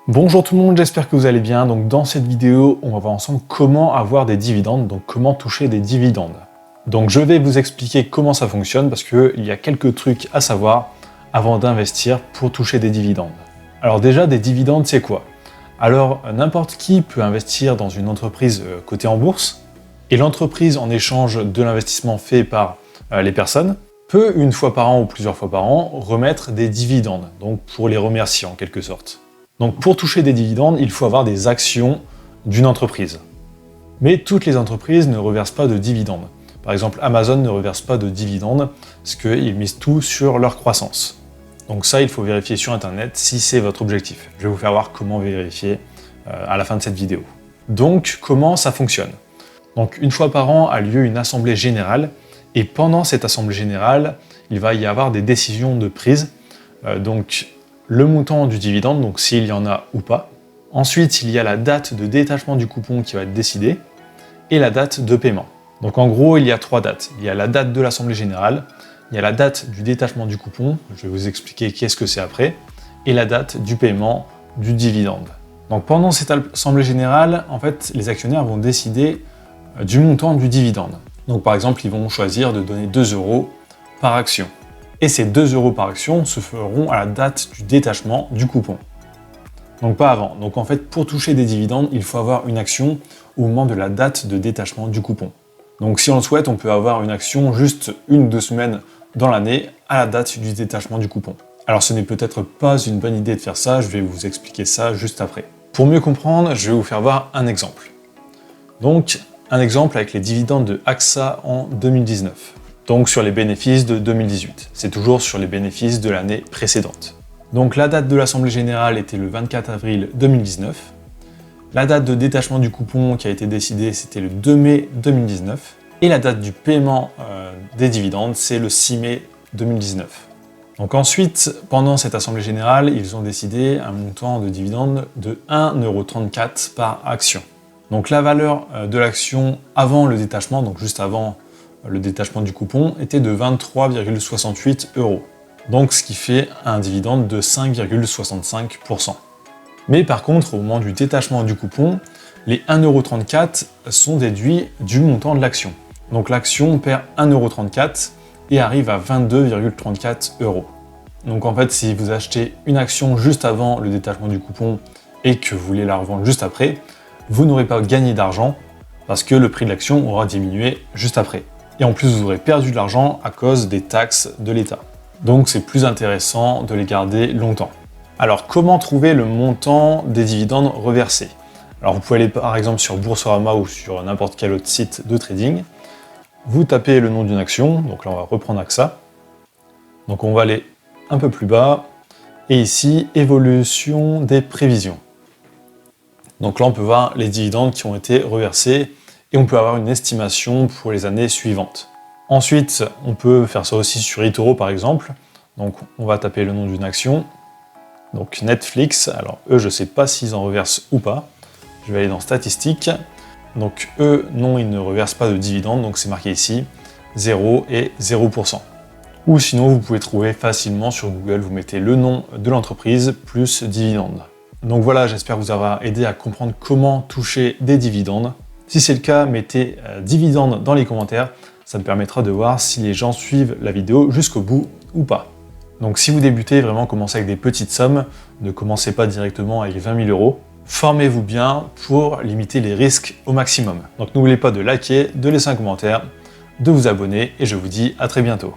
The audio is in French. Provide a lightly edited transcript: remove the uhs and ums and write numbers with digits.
Bonjour tout le monde, j'espère que vous allez bien. Donc dans cette vidéo, on va voir ensemble comment avoir des dividendes, donc comment toucher des dividendes. Donc je vais vous expliquer comment ça fonctionne parce qu'il y a quelques trucs à savoir avant d'investir pour toucher des dividendes. Alors déjà, des dividendes, c'est quoi? Alors n'importe qui peut investir dans une entreprise cotée en bourse et l'entreprise, en échange de l'investissement fait par les personnes, peut une fois par an ou plusieurs fois par an remettre des dividendes, donc pour les remercier en quelque sorte. Donc pour toucher des dividendes, il faut avoir des actions d'une entreprise. Mais toutes les entreprises ne reversent pas de dividendes. Par exemple, Amazon ne reverse pas de dividendes parce qu'ils misent tout sur leur croissance. Donc ça, il faut vérifier sur Internet si c'est votre objectif. Je vais vous faire voir comment vérifier à la fin de cette vidéo. Donc, comment ça fonctionne? Donc une fois par an a lieu une assemblée générale et pendant cette assemblée générale, il va y avoir des décisions de prise. Donc le montant du dividende, donc s'il y en a ou pas. Ensuite, il y a la date de détachement du coupon qui va être décidée et la date de paiement. Donc en gros, il y a trois dates. Il y a la date de l'assemblée générale, il y a la date du détachement du coupon, je vais vous expliquer qu'est-ce que c'est après, et la date du paiement du dividende. Donc pendant cette assemblée générale, en fait, les actionnaires vont décider du montant du dividende. Donc par exemple, ils vont choisir de donner 2 € par action. Et ces 2 € par action se feront à la date du détachement du coupon. Donc pas avant. Donc en fait, pour toucher des dividendes, il faut avoir une action au moment de la date de détachement du coupon. Donc si on le souhaite, on peut avoir une action juste 1 ou 2 semaines dans l'année à la date du détachement du coupon. Alors ce n'est peut-être pas une bonne idée de faire ça, je vais vous expliquer ça juste après. Pour mieux comprendre, je vais vous faire voir un exemple. Donc un exemple avec les dividendes de AXA en 2019. Donc sur les bénéfices de 2018. C'est toujours sur les bénéfices de l'année précédente. Donc la date de l'Assemblée Générale était le 24 avril 2019. La date de détachement du coupon qui a été décidée, c'était le 2 mai 2019. Et la date du paiement des dividendes, c'est le 6 mai 2019. Donc ensuite, pendant cette Assemblée Générale, ils ont décidé un montant de dividendes de 1,34 € par action. Donc la valeur de l'action avant le détachement, donc juste avant le détachement du coupon, était de 23,68 €. Donc ce qui fait un dividende de 5,65%. Mais par contre, au moment du détachement du coupon, les 1,34 € sont déduits du montant de l'action. Donc l'action perd 1,34 € et arrive à 22,34 €. Donc en fait, si vous achetez une action juste avant le détachement du coupon et que vous voulez la revendre juste après, vous n'aurez pas gagné d'argent parce que le prix de l'action aura diminué juste après. Et en plus, vous aurez perdu de l'argent à cause des taxes de l'État. Donc c'est plus intéressant de les garder longtemps. Alors comment trouver le montant des dividendes reversés? Alors vous pouvez aller par exemple sur Boursorama ou sur n'importe quel autre site de trading. Vous tapez le nom d'une action, donc là on va reprendre AXA. Donc on va aller un peu plus bas. Et ici, évolution des prévisions. Donc là on peut voir les dividendes qui ont été reversés et on peut avoir une estimation pour les années suivantes. Ensuite, on peut faire ça aussi sur eToro par exemple. Donc on va taper le nom d'une action. Donc Netflix, alors eux je ne sais pas s'ils en reversent ou pas. Je vais aller dans statistiques. Donc eux, non, ils ne reversent pas de dividendes, donc c'est marqué ici 0 et 0%. Ou sinon vous pouvez trouver facilement sur Google, vous mettez le nom de l'entreprise plus dividendes. Donc voilà, j'espère vous avoir aidé à comprendre comment toucher des dividendes. Si c'est le cas, mettez dividendes dans les commentaires, ça me permettra de voir si les gens suivent la vidéo jusqu'au bout ou pas. Donc si vous débutez, vraiment commencez avec des petites sommes, ne commencez pas directement avec 20 000 €. Formez-vous bien pour limiter les risques au maximum. Donc n'oubliez pas de liker, de laisser un commentaire, de vous abonner et je vous dis à très bientôt.